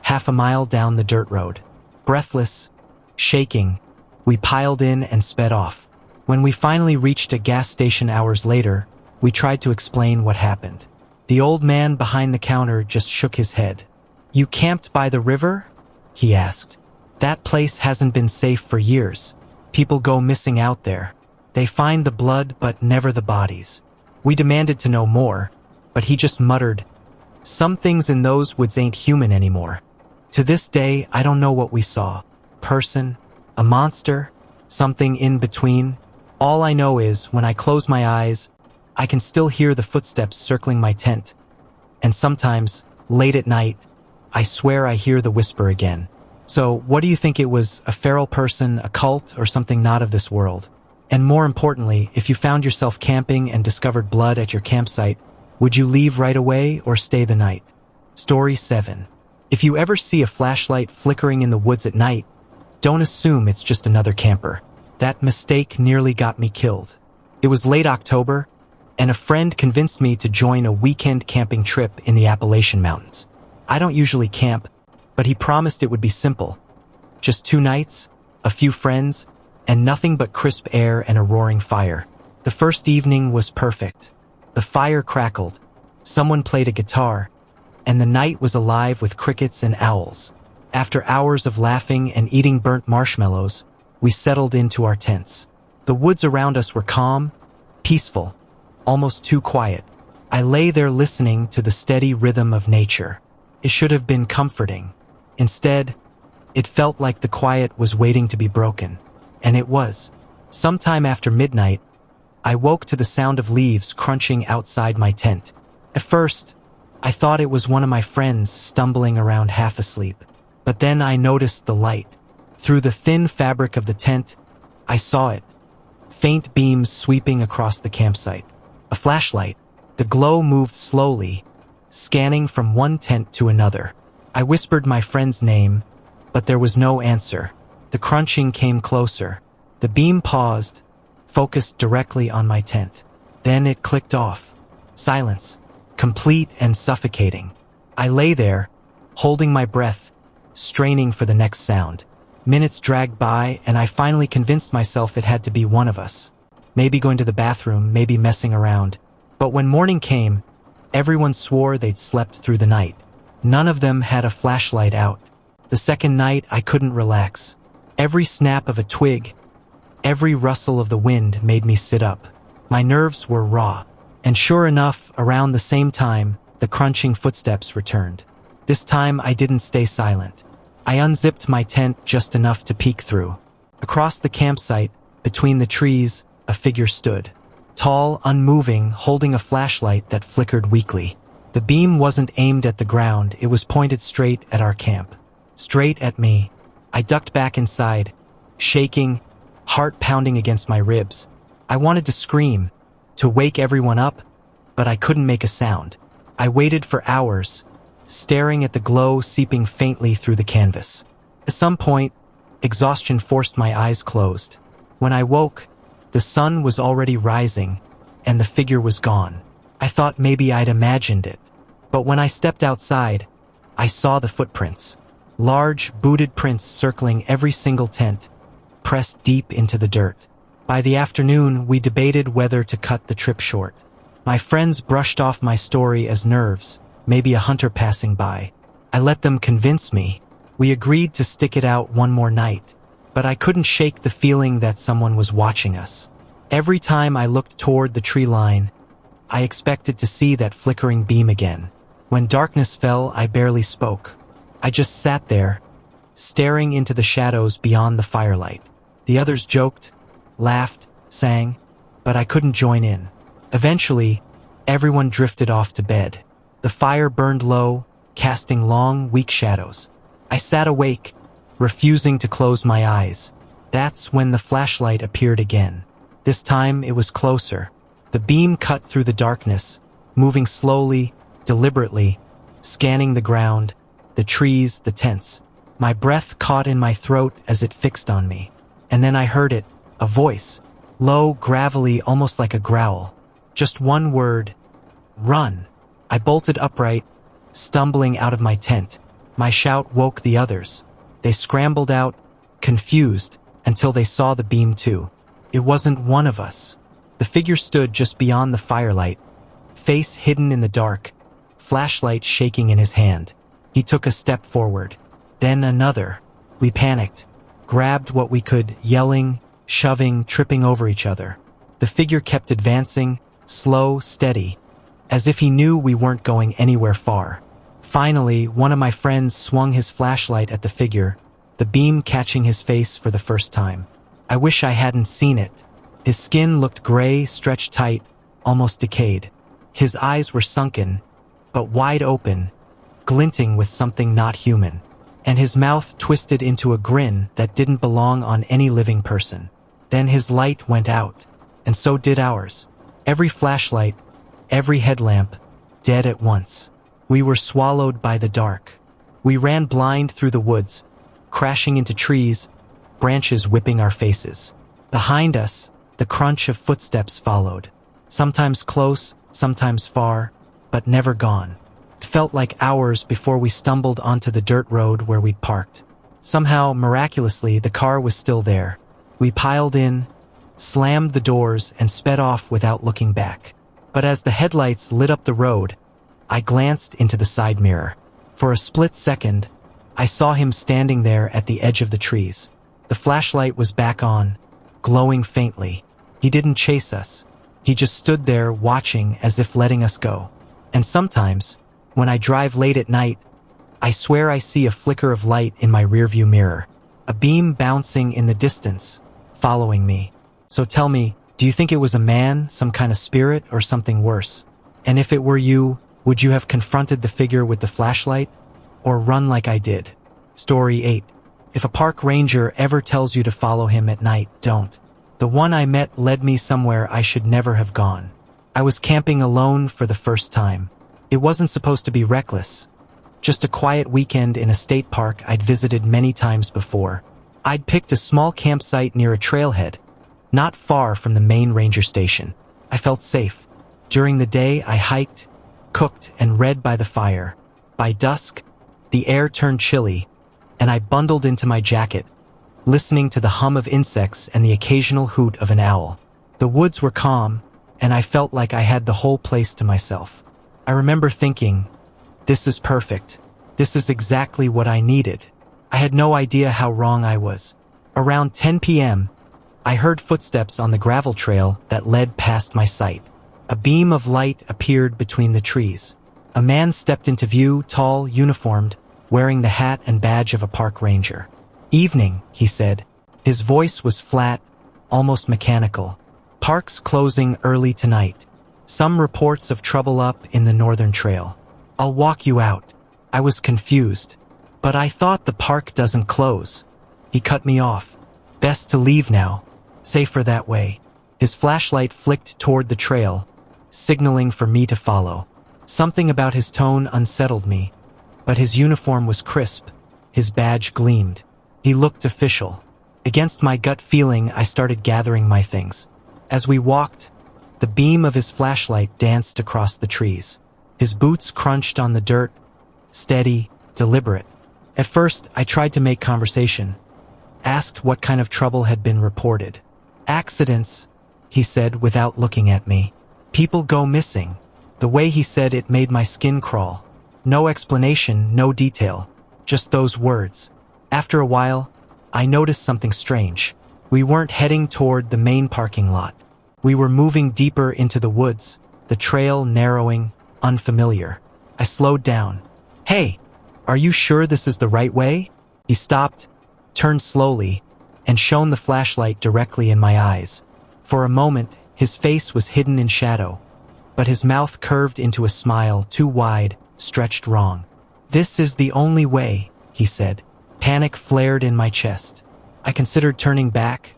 half a mile down the dirt road. Breathless, shaking, we piled in and sped off. When we finally reached a gas station hours later, we tried to explain what happened. The old man behind the counter just shook his head. "You camped by the river?" he asked. "That place hasn't been safe for years. People go missing out there. They find the blood but never the bodies." We demanded to know more, but he just muttered, "Some things in those woods ain't human anymore." To this day, I don't know what we saw. Person, a monster, something in between. All I know is, when I close my eyes, I can still hear the footsteps circling my tent. And sometimes, late at night, I swear I hear the whisper again. So, what do you think it was? A feral person, a cult, or something not of this world? And more importantly, if you found yourself camping and discovered blood at your campsite, would you leave right away or stay the night? Story 7. If you ever see a flashlight flickering in the woods at night, don't assume it's just another camper. That mistake nearly got me killed. It was late October, and a friend convinced me to join a weekend camping trip in the Appalachian Mountains. I don't usually camp, but he promised it would be simple. Just 2 nights, a few friends, and nothing but crisp air and a roaring fire. The first evening was perfect. The fire crackled, someone played a guitar, and the night was alive with crickets and owls. After hours of laughing and eating burnt marshmallows, we settled into our tents. The woods around us were calm, peaceful, almost too quiet. I lay there listening to the steady rhythm of nature. It should have been comforting. Instead, it felt like the quiet was waiting to be broken. And it was. Sometime after midnight, I woke to the sound of leaves crunching outside my tent. At first, I thought it was one of my friends stumbling around half asleep. But then I noticed the light. Through the thin fabric of the tent, I saw it. Faint beams sweeping across the campsite. A flashlight. The glow moved slowly, scanning from one tent to another. I whispered my friend's name, but there was no answer. The crunching came closer. The beam paused, focused directly on my tent. Then it clicked off. Silence, complete and suffocating. I lay there, holding my breath, straining for the next sound. Minutes dragged by, and I finally convinced myself it had to be one of us. Maybe going to the bathroom, maybe messing around. But when morning came, everyone swore they'd slept through the night. None of them had a flashlight out. The second night, I couldn't relax. Every snap of a twig, every rustle of the wind made me sit up. My nerves were raw. And sure enough, around the same time, the crunching footsteps returned. This time, I didn't stay silent. I unzipped my tent just enough to peek through. Across the campsite, between the trees, a figure stood. Tall, unmoving, holding a flashlight that flickered weakly. The beam wasn't aimed at the ground, it was pointed straight at our camp. Straight at me. I ducked back inside, shaking, heart pounding against my ribs. I wanted to scream, to wake everyone up, but I couldn't make a sound. I waited for hours, staring at the glow seeping faintly through the canvas. At some point, exhaustion forced my eyes closed. When I woke, the sun was already rising, and the figure was gone. I thought maybe I'd imagined it. But when I stepped outside, I saw the footprints. Large, booted prints circling every single tent, pressed deep into the dirt. By the afternoon, we debated whether to cut the trip short. My friends brushed off my story as nerves, maybe a hunter passing by. I let them convince me. We agreed to stick it out one more night, but I couldn't shake the feeling that someone was watching us. Every time I looked toward the tree line, I expected to see that flickering beam again. When darkness fell, I barely spoke. I just sat there, staring into the shadows beyond the firelight. The others joked, laughed, sang, but I couldn't join in. Eventually, everyone drifted off to bed. The fire burned low, casting long, weak shadows. I sat awake, refusing to close my eyes. That's when the flashlight appeared again. This time it was closer. The beam cut through the darkness, moving slowly, deliberately, scanning the ground, the trees, the tents. My breath caught in my throat as it fixed on me. And then I heard it, a voice, low, gravelly, almost like a growl. Just one word, run. I bolted upright, stumbling out of my tent. My shout woke the others. They scrambled out, confused, until they saw the beam too. It wasn't one of us. The figure stood just beyond the firelight, face hidden in the dark, flashlight shaking in his hand. He took a step forward, then another. We panicked, grabbed what we could, yelling, shoving, tripping over each other. The figure kept advancing, slow, steady, as if he knew we weren't going anywhere far. Finally, one of my friends swung his flashlight at the figure, the beam catching his face for the first time. I wish I hadn't seen it. His skin looked gray, stretched tight, almost decayed. His eyes were sunken, but wide open, glinting with something not human. And his mouth twisted into a grin that didn't belong on any living person. Then his light went out, and so did ours. Every flashlight, every headlamp, dead at once. We were swallowed by the dark. We ran blind through the woods, crashing into trees, branches whipping our faces. Behind us, the crunch of footsteps followed. Sometimes close, sometimes far, but never gone. It felt like hours before we stumbled onto the dirt road where we'd parked. Somehow, miraculously, the car was still there. We piled in, slammed the doors, and sped off without looking back. But as the headlights lit up the road, I glanced into the side mirror. For a split second, I saw him standing there at the edge of the trees. The flashlight was back on, glowing faintly. He didn't chase us. He just stood there watching as if letting us go. And sometimes, when I drive late at night, I swear I see a flicker of light in my rearview mirror. A beam bouncing in the distance, following me. So tell me, do you think it was a man, some kind of spirit, or something worse? And if it were you, would you have confronted the figure with the flashlight, or run like I did? Story 8. If a park ranger ever tells you to follow him at night, don't. The one I met led me somewhere I should never have gone. I was camping alone for the first time. It wasn't supposed to be reckless. Just a quiet weekend in a state park I'd visited many times before. I'd picked a small campsite near a trailhead, not far from the main ranger station. I felt safe. During the day, I hiked, cooked, and read by the fire. By dusk, the air turned chilly, and I bundled into my jacket, listening to the hum of insects and the occasional hoot of an owl. The woods were calm, and I felt like I had the whole place to myself. I remember thinking, this is perfect. This is exactly what I needed. I had no idea how wrong I was. Around 10 p.m., I heard footsteps on the gravel trail that led past my sight. A beam of light appeared between the trees. A man stepped into view, tall, uniformed, wearing the hat and badge of a park ranger. "Evening," he said. His voice was flat, almost mechanical. "Park's closing early tonight. Some reports of trouble up in the northern trail. I'll walk you out." I was confused. "But I thought the park doesn't close." He cut me off. "Best to leave now. Safer that way." His flashlight flicked toward the trail, signaling for me to follow. Something about his tone unsettled me, but his uniform was crisp. His badge gleamed. He looked official. Against my gut feeling, I started gathering my things. As we walked, the beam of his flashlight danced across the trees. His boots crunched on the dirt, steady, deliberate. At first, I tried to make conversation, asked what kind of trouble had been reported. Accidents, he said without looking at me. People go missing. The way he said it made my skin crawl. No explanation, no detail, just those words. After a while, I noticed something strange. We weren't heading toward the main parking lot. We were moving deeper into the woods, the trail narrowing, unfamiliar. I slowed down. "Hey, are you sure this is the right way?" He stopped, turned slowly, and shone the flashlight directly in my eyes. For a moment, his face was hidden in shadow, but his mouth curved into a smile too wide, stretched wrong. "This is the only way," he said. Panic flared in my chest. I considered turning back,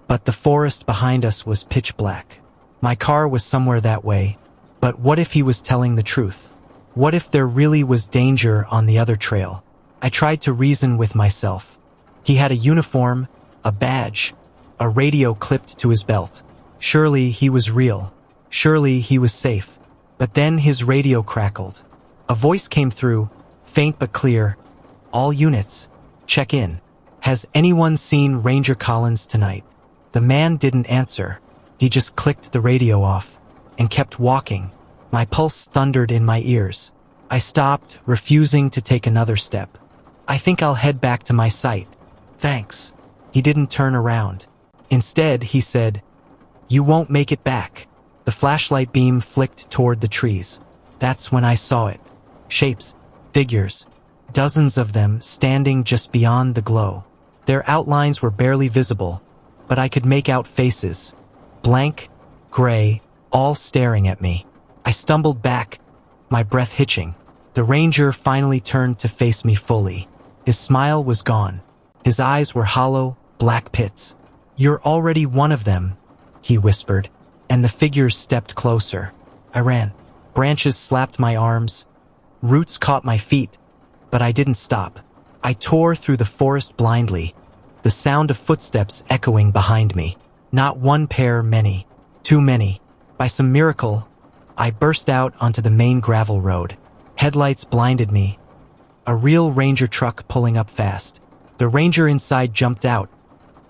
but the forest behind us was pitch black. My car was somewhere that way, but what if he was telling the truth? What if there really was danger on the other trail? I tried to reason with myself. He had a uniform, a badge, a radio clipped to his belt. Surely he was real. Surely he was safe. But then his radio crackled. A voice came through, faint but clear. "All units, check in. Has anyone seen Ranger Collins tonight?" The man didn't answer. He just clicked the radio off and kept walking. My pulse thundered in my ears. I stopped, refusing to take another step. "I think I'll head back to my site. Thanks." He didn't turn around. Instead, he said, "You won't make it back." The flashlight beam flicked toward the trees. That's when I saw it. Shapes, figures, dozens of them standing just beyond the glow. Their outlines were barely visible, but I could make out faces. Blank, gray, all staring at me. I stumbled back, my breath hitching. The ranger finally turned to face me fully. His smile was gone. His eyes were hollow, black pits. "You're already one of them," he whispered, and the figures stepped closer. I ran. Branches slapped my arms. Roots caught my feet, but I didn't stop. I tore through the forest blindly, the sound of footsteps echoing behind me. Not one pair, many. Too many. By some miracle, I burst out onto the main gravel road. Headlights blinded me. A real ranger truck pulling up fast. The ranger inside jumped out,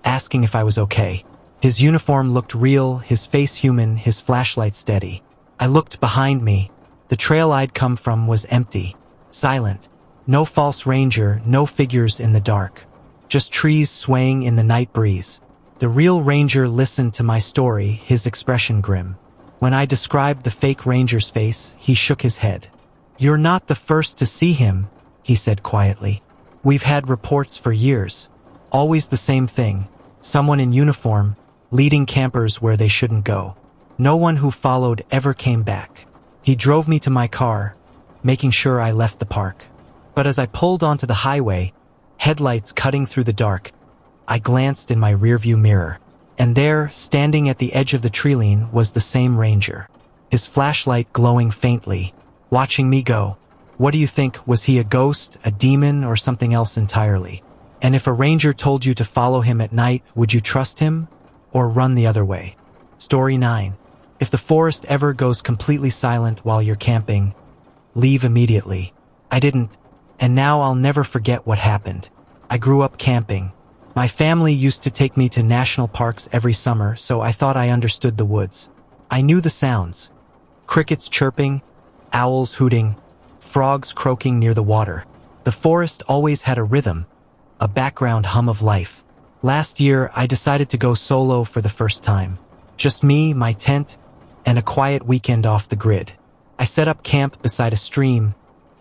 asking if I was okay. His uniform looked real, his face human, his flashlight steady. I looked behind me. The trail I'd come from was empty, silent. No false ranger, no figures in the dark. Just trees swaying in the night breeze. The real ranger listened to my story, his expression grim. When I described the fake ranger's face, he shook his head. "You're not the first to see him," he said quietly. "We've had reports for years. Always the same thing. Someone in uniform, leading campers where they shouldn't go. No one who followed ever came back." He drove me to my car, making sure I left the park. But as I pulled onto the highway, headlights cutting through the dark, I glanced in my rearview mirror. And there, standing at the edge of the tree line, was the same ranger. His flashlight glowing faintly, watching me go. What do you think? Was he a ghost, a demon, or something else entirely? And if a ranger told you to follow him at night, would you trust him or run the other way? Story 9. If the forest ever goes completely silent while you're camping, leave immediately. I didn't, and now I'll never forget what happened. I grew up camping. My family used to take me to national parks every summer, so I thought I understood the woods. I knew the sounds. Crickets chirping, owls hooting, frogs croaking near the water. The forest always had a rhythm, a background hum of life. Last year, I decided to go solo for the first time. Just me, my tent, and a quiet weekend off the grid. I set up camp beside a stream,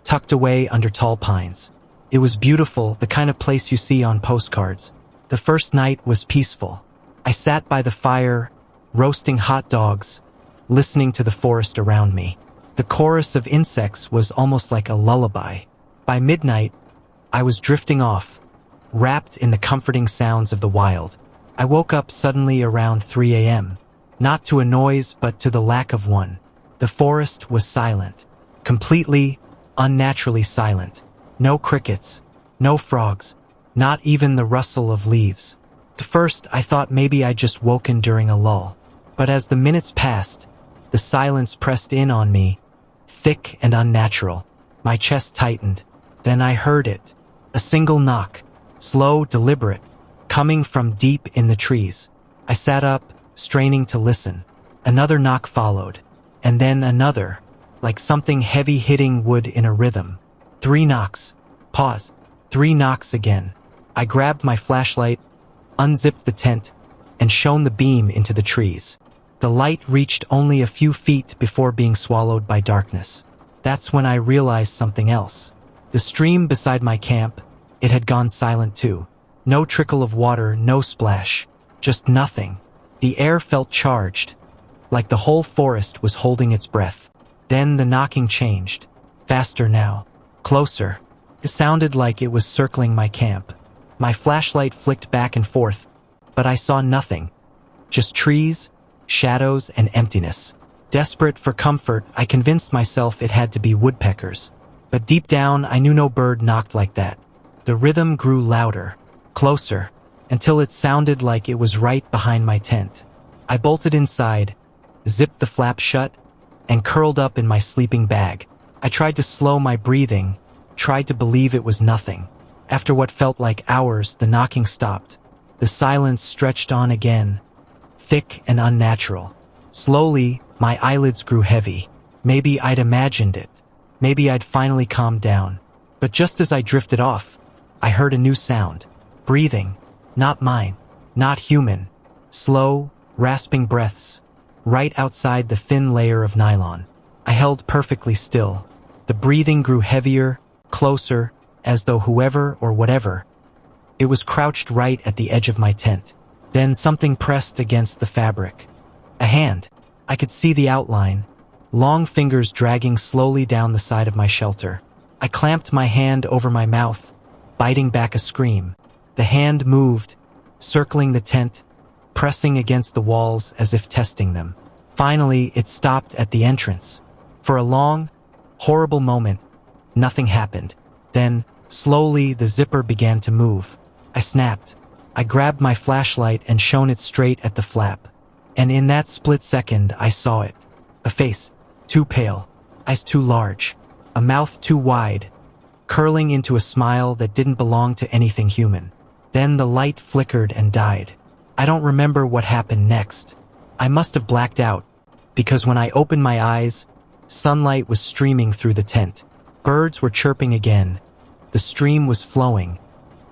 tucked away under tall pines. It was beautiful, the kind of place you see on postcards. The first night was peaceful. I sat by the fire, roasting hot dogs, listening to the forest around me. The chorus of insects was almost like a lullaby. By midnight, I was drifting off, wrapped in the comforting sounds of the wild. I woke up suddenly around 3 a.m. Not to a noise, but to the lack of one. The forest was silent. Completely, unnaturally silent. No crickets. No frogs. Not even the rustle of leaves. At first, I thought maybe I'd just woken during a lull. But as the minutes passed, the silence pressed in on me, thick and unnatural. My chest tightened. Then I heard it. A single knock. Slow, deliberate. Coming from deep in the trees. I sat up, straining to listen. Another knock followed. And then another, like something heavy hitting wood in a rhythm. 3 knocks. Pause. 3 knocks again. I grabbed my flashlight, unzipped the tent, and shone the beam into the trees. The light reached only a few feet before being swallowed by darkness. That's when I realized something else. The stream beside my camp, it had gone silent too. No trickle of water, no splash. Just nothing. The air felt charged, like the whole forest was holding its breath. Then the knocking changed. Faster now. Closer. It sounded like it was circling my camp. My flashlight flicked back and forth, but I saw nothing. Just trees, shadows, and emptiness. Desperate for comfort, I convinced myself it had to be woodpeckers. But deep down, I knew no bird knocked like that. The rhythm grew louder, closer, until it sounded like it was right behind my tent. I bolted inside, zipped the flap shut, and curled up in my sleeping bag. I tried to slow my breathing, tried to believe it was nothing. After what felt like hours, the knocking stopped. The silence stretched on again, thick and unnatural. Slowly, my eyelids grew heavy. Maybe I'd imagined it. Maybe I'd finally calmed down. But just as I drifted off, I heard a new sound. Breathing. Not mine. Not human. Slow, rasping breaths. Right outside the thin layer of nylon. I held perfectly still. The breathing grew heavier, closer, as though whoever or whatever. It was crouched right at the edge of my tent. Then something pressed against the fabric. A hand. I could see the outline. Long fingers dragging slowly down the side of my shelter. I clamped my hand over my mouth, biting back a scream. The hand moved, circling the tent, pressing against the walls as if testing them. Finally, it stopped at the entrance. For a long, horrible moment, nothing happened. Then, slowly, the zipper began to move. I snapped. I grabbed my flashlight and shone it straight at the flap. And in that split second, I saw it. A face, too pale, eyes too large, a mouth too wide, curling into a smile that didn't belong to anything human. Then the light flickered and died. I don't remember what happened next. I must have blacked out, because when I opened my eyes, sunlight was streaming through the tent. Birds were chirping again. The stream was flowing,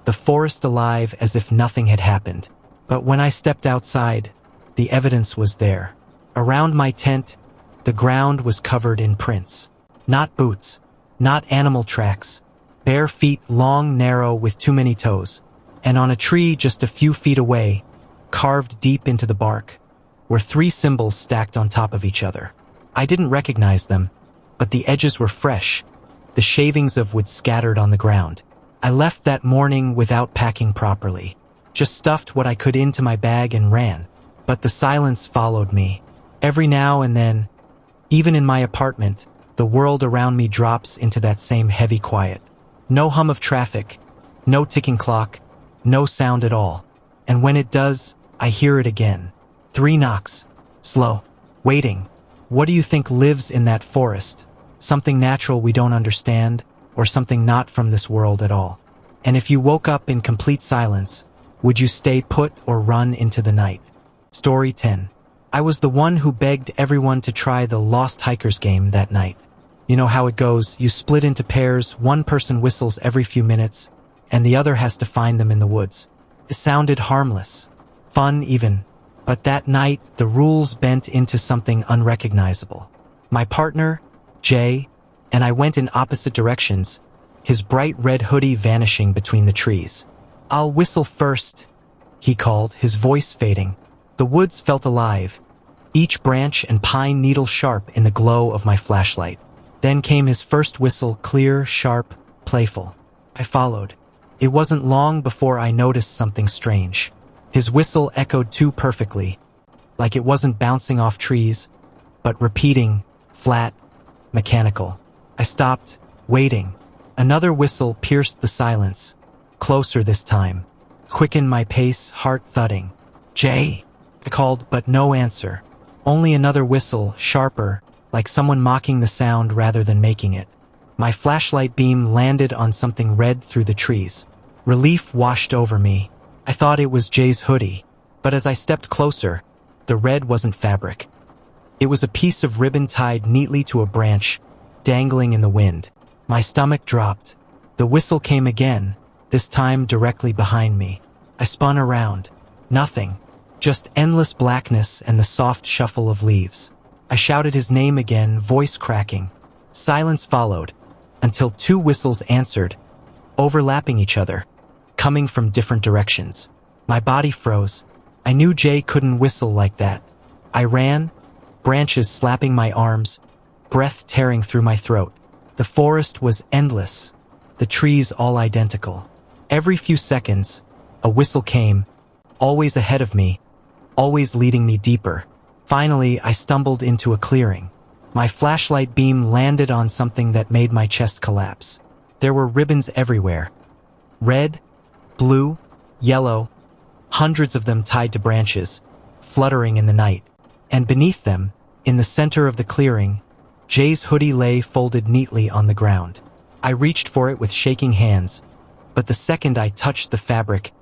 the forest alive as if nothing had happened. But when I stepped outside, the evidence was there. Around my tent, the ground was covered in prints. Not boots, not animal tracks, bare feet, long, narrow, with too many toes. And on a tree just a few feet away, carved deep into the bark, were 3 symbols stacked on top of each other. I didn't recognize them, but the edges were fresh, the shavings of wood scattered on the ground. I left that morning without packing properly. Just stuffed what I could into my bag and ran. But the silence followed me. Every now and then, even in my apartment, the world around me drops into that same heavy quiet. No hum of traffic, no ticking clock, no sound at all. And when it does, I hear it again. 3 knocks. Slow. Waiting. What do you think lives in that forest? Something natural we don't understand, or something not from this world at all? And if you woke up in complete silence, would you stay put or run into the night? Story 10. I was the one who begged everyone to try the Lost Hikers game that night. You know how it goes, you split into pairs, one person whistles every few minutes, and the other has to find them in the woods. It sounded harmless. Fun even. But that night, the rules bent into something unrecognizable. My partner, Jay, and I went in opposite directions, his bright red hoodie vanishing between the trees. "I'll whistle first," he called, his voice fading. The woods felt alive, each branch and pine needle sharp in the glow of my flashlight. Then came his first whistle, clear, sharp, playful. I followed. It wasn't long before I noticed something strange. His whistle echoed too perfectly. like it wasn't bouncing off trees, but repeating, flat, mechanical. I stopped, waiting. Another whistle pierced the silence, closer this time. Quickened my pace, heart thudding. "Jay?" I called, but no answer. Only another whistle, sharper, like someone mocking the sound rather than making it. My flashlight beam landed on something red through the trees. Relief washed over me. I thought it was Jay's hoodie, but as I stepped closer, the red wasn't fabric. It was a piece of ribbon tied neatly to a branch, dangling in the wind. My stomach dropped. The whistle came again, this time directly behind me. I spun around. Nothing. Just endless blackness and the soft shuffle of leaves. I shouted his name again, voice cracking. Silence followed, until two whistles answered, overlapping each other, coming from different directions. My body froze. I knew Jay couldn't whistle like that. I ran, branches slapping my arms, breath tearing through my throat. The forest was endless, the trees all identical. Every few seconds, a whistle came, always ahead of me, always leading me deeper. Finally, I stumbled into a clearing. My flashlight beam landed on something that made my chest collapse. There were ribbons everywhere. Red, blue, yellow, hundreds of them tied to branches, fluttering in the night. And beneath them, in the center of the clearing, Jay's hoodie lay folded neatly on the ground. I reached for it with shaking hands, but the second I touched the fabric,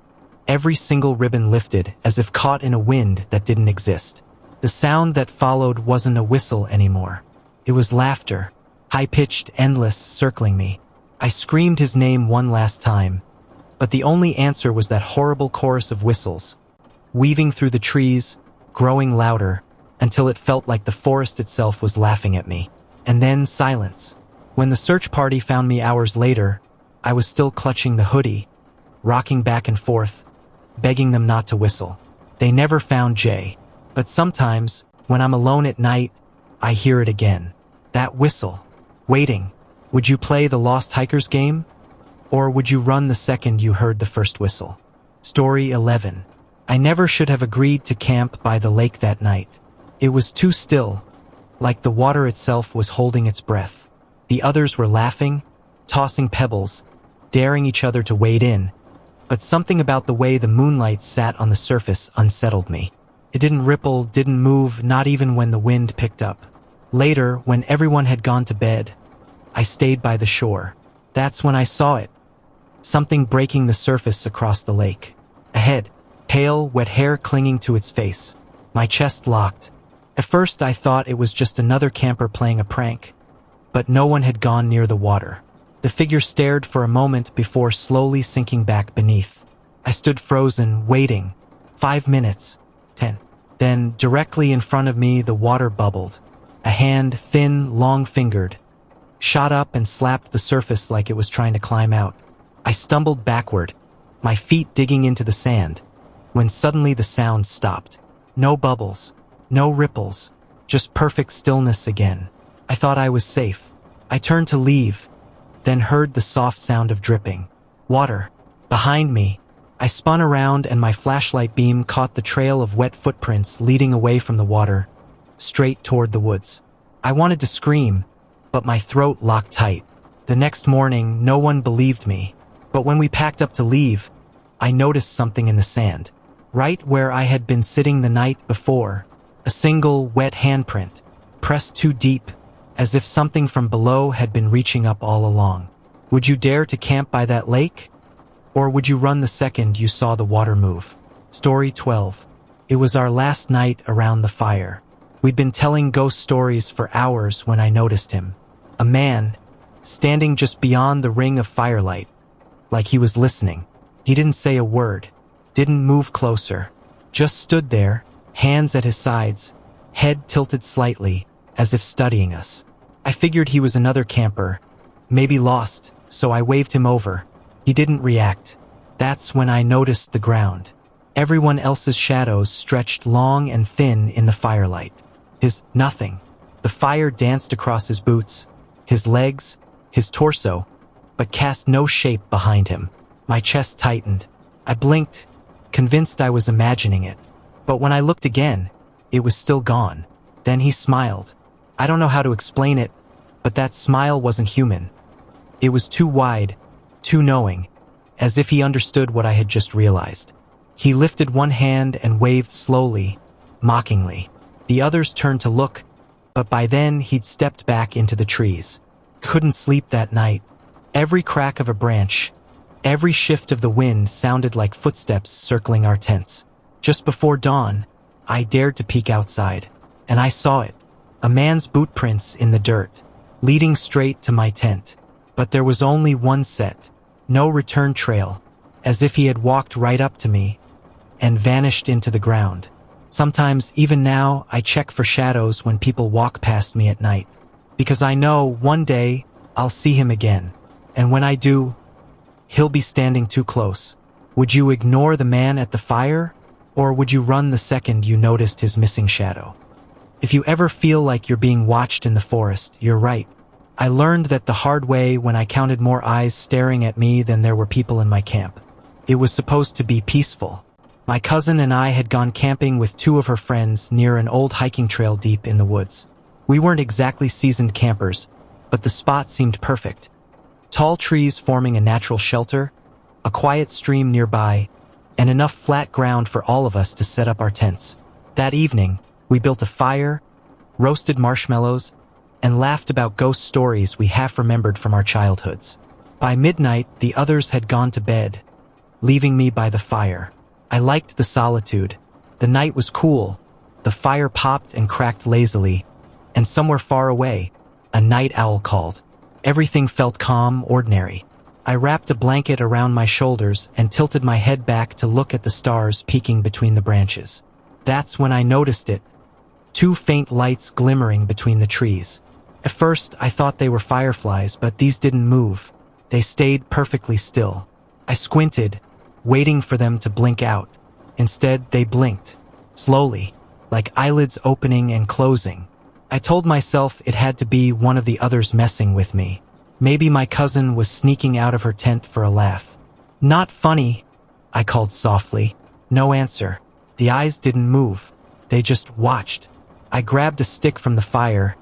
every single ribbon lifted as if caught in a wind that didn't exist. The sound that followed wasn't a whistle anymore. It was laughter, high-pitched, endless, circling me. I screamed his name one last time, but the only answer was that horrible chorus of whistles, weaving through the trees, growing louder, until it felt like the forest itself was laughing at me. And then silence. When the search party found me hours later, I was still clutching the hoodie, rocking back and forth, begging them not to whistle. They never found Jay. But sometimes, when I'm alone at night, I hear it again. That whistle. Waiting. Would you play the Lost Hikers game? Or would you run the second you heard the first whistle? Story 11. I never should have agreed to camp by the lake that night. It was too still, like the water itself was holding its breath. The others were laughing, tossing pebbles, daring each other to wade in, but something about the way the moonlight sat on the surface unsettled me. It didn't ripple, didn't move, not even when the wind picked up. Later, when everyone had gone to bed, I stayed by the shore. That's when I saw it. Something breaking the surface across the lake. Ahead, pale, wet hair clinging to its face. My chest locked. At first I thought it was just another camper playing a prank, but no one had gone near the water. The figure stared for a moment before slowly sinking back beneath. I stood frozen, waiting. 5 minutes. 10. Then, directly in front of me, the water bubbled. A hand, thin, long-fingered, shot up and slapped the surface like it was trying to climb out. I stumbled backward, my feet digging into the sand, when suddenly the sound stopped. No bubbles, no ripples, just perfect stillness again. I thought I was safe. I turned to leave, then heard the soft sound of dripping. Water. Behind me. I spun around and my flashlight beam caught the trail of wet footprints leading away from the water, straight toward the woods. I wanted to scream, but my throat locked tight. The next morning, no one believed me. But when we packed up to leave, I noticed something in the sand. Right where I had been sitting the night before, a single wet handprint, pressed too deep, as if something from below had been reaching up all along. Would you dare to camp by that lake? Or would you run the second you saw the water move? Story 12. It was our last night around the fire. We'd been telling ghost stories for hours when I noticed him. A man, standing just beyond the ring of firelight, like he was listening. He didn't say a word, didn't move closer, just stood there, hands at his sides, head tilted slightly, as if studying us. I figured he was another camper, maybe lost, so I waved him over. He didn't react. That's when I noticed the ground. Everyone else's shadows stretched long and thin in the firelight. His nothing. The fire danced across his boots, his legs, his torso, but cast no shape behind him. My chest tightened. I blinked, convinced I was imagining it. But when I looked again, it was still gone. Then he smiled. I don't know how to explain it, but that smile wasn't human. It was too wide, too knowing, as if he understood what I had just realized. He lifted one hand and waved slowly, mockingly. The others turned to look, but by then he'd stepped back into the trees. Couldn't sleep that night. Every crack of a branch, every shift of the wind sounded like footsteps circling our tents. Just before dawn, I dared to peek outside, and I saw it. A man's boot prints in the dirt, leading straight to my tent. But there was only one set, no return trail, as if he had walked right up to me and vanished into the ground. Sometimes, even now, I check for shadows when people walk past me at night, because I know one day I'll see him again, and when I do, he'll be standing too close. Would you ignore the man at the fire, or would you run the second you noticed his missing shadow? If you ever feel like you're being watched in the forest, you're right. I learned that the hard way when I counted more eyes staring at me than there were people in my camp. It was supposed to be peaceful. My cousin and I had gone camping with two of her friends near an old hiking trail deep in the woods. We weren't exactly seasoned campers, but the spot seemed perfect. Tall trees forming a natural shelter, a quiet stream nearby, and enough flat ground for all of us to set up our tents. That evening, we built a fire, roasted marshmallows, and laughed about ghost stories we half remembered from our childhoods. By midnight, the others had gone to bed, leaving me by the fire. I liked the solitude. The night was cool. The fire popped and cracked lazily, and somewhere far away, a night owl called. Everything felt calm, ordinary. I wrapped a blanket around my shoulders and tilted my head back to look at the stars peeking between the branches. That's when I noticed it. Two faint lights glimmering between the trees. At first, I thought they were fireflies, but these didn't move. They stayed perfectly still. I squinted, waiting for them to blink out. Instead, they blinked, slowly, like eyelids opening and closing. I told myself it had to be one of the others messing with me. Maybe my cousin was sneaking out of her tent for a laugh. "Not funny," I called softly. No answer. The eyes didn't move. They just watched. I grabbed a stick from the fire,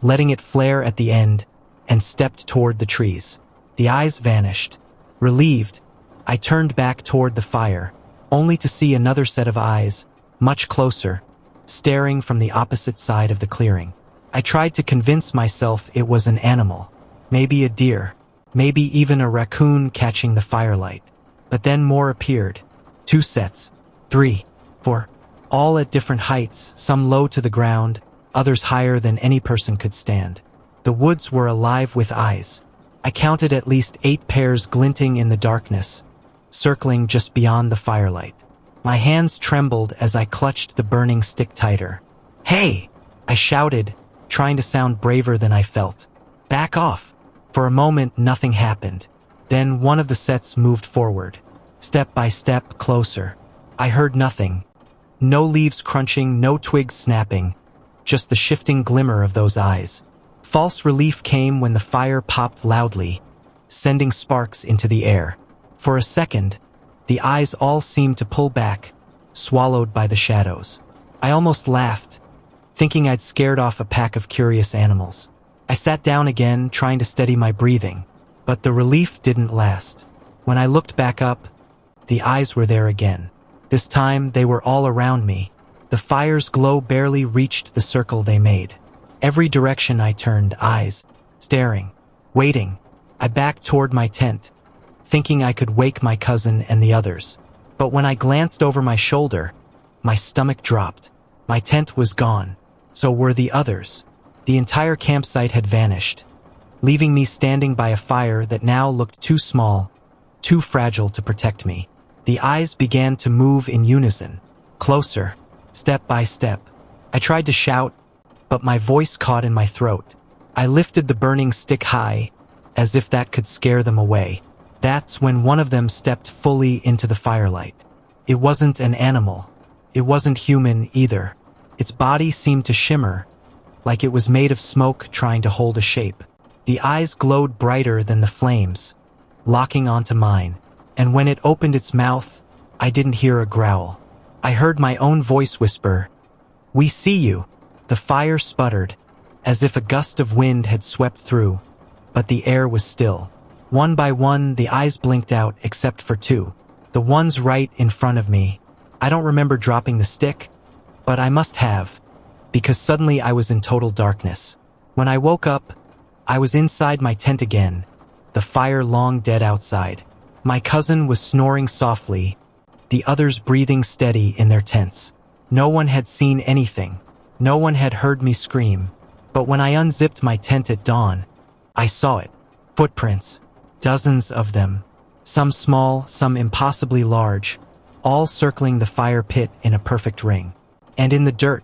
letting it flare at the end, and stepped toward the trees. The eyes vanished. Relieved, I turned back toward the fire, only to see another set of eyes, much closer, staring from the opposite side of the clearing. I tried to convince myself it was an animal, maybe a deer, maybe even a raccoon catching the firelight. But then more appeared. 2 sets, 3, 4, all at different heights, some low to the ground, others higher than any person could stand. The woods were alive with eyes. I counted at least 8 pairs glinting in the darkness, circling just beyond the firelight. My hands trembled as I clutched the burning stick tighter. "Hey!" I shouted, trying to sound braver than I felt. "Back off!" For a moment, nothing happened. Then one of the sets moved forward, step by step, closer. I heard nothing. No leaves crunching, no twigs snapping, just the shifting glimmer of those eyes. False relief came when the fire popped loudly, sending sparks into the air. For a second, the eyes all seemed to pull back, swallowed by the shadows. I almost laughed, thinking I'd scared off a pack of curious animals. I sat down again, trying to steady my breathing, but the relief didn't last. When I looked back up, the eyes were there again. This time, they were all around me. The fire's glow barely reached the circle they made. Every direction I turned, eyes, staring, waiting. I backed toward my tent, thinking I could wake my cousin and the others. But when I glanced over my shoulder, my stomach dropped. My tent was gone. So were the others. The entire campsite had vanished, leaving me standing by a fire that now looked too small, too fragile to protect me. The eyes began to move in unison, closer, step by step. I tried to shout, but my voice caught in my throat. I lifted the burning stick high, as if that could scare them away. That's when one of them stepped fully into the firelight. It wasn't an animal. It wasn't human either. Its body seemed to shimmer, like it was made of smoke trying to hold a shape. The eyes glowed brighter than the flames, locking onto mine. And when it opened its mouth, I didn't hear a growl. I heard my own voice whisper, "We see you." The fire sputtered, as if a gust of wind had swept through, but the air was still. One by one, the eyes blinked out except for two. The ones right in front of me. I don't remember dropping the stick, but I must have, because suddenly I was in total darkness. When I woke up, I was inside my tent again, the fire long dead outside. My cousin was snoring softly, the others breathing steady in their tents. No one had seen anything. No one had heard me scream. But when I unzipped my tent at dawn, I saw it. Footprints. Dozens of them. Some small, some impossibly large, all circling the fire pit in a perfect ring. And in the dirt,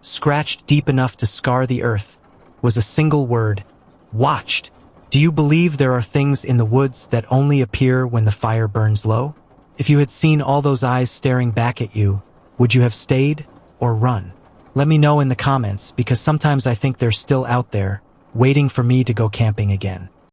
scratched deep enough to scar the earth, was a single word: watched. Do you believe there are things in the woods that only appear when the fire burns low? If you had seen all those eyes staring back at you, would you have stayed or run? Let me know in the comments, because sometimes I think they're still out there, waiting for me to go camping again.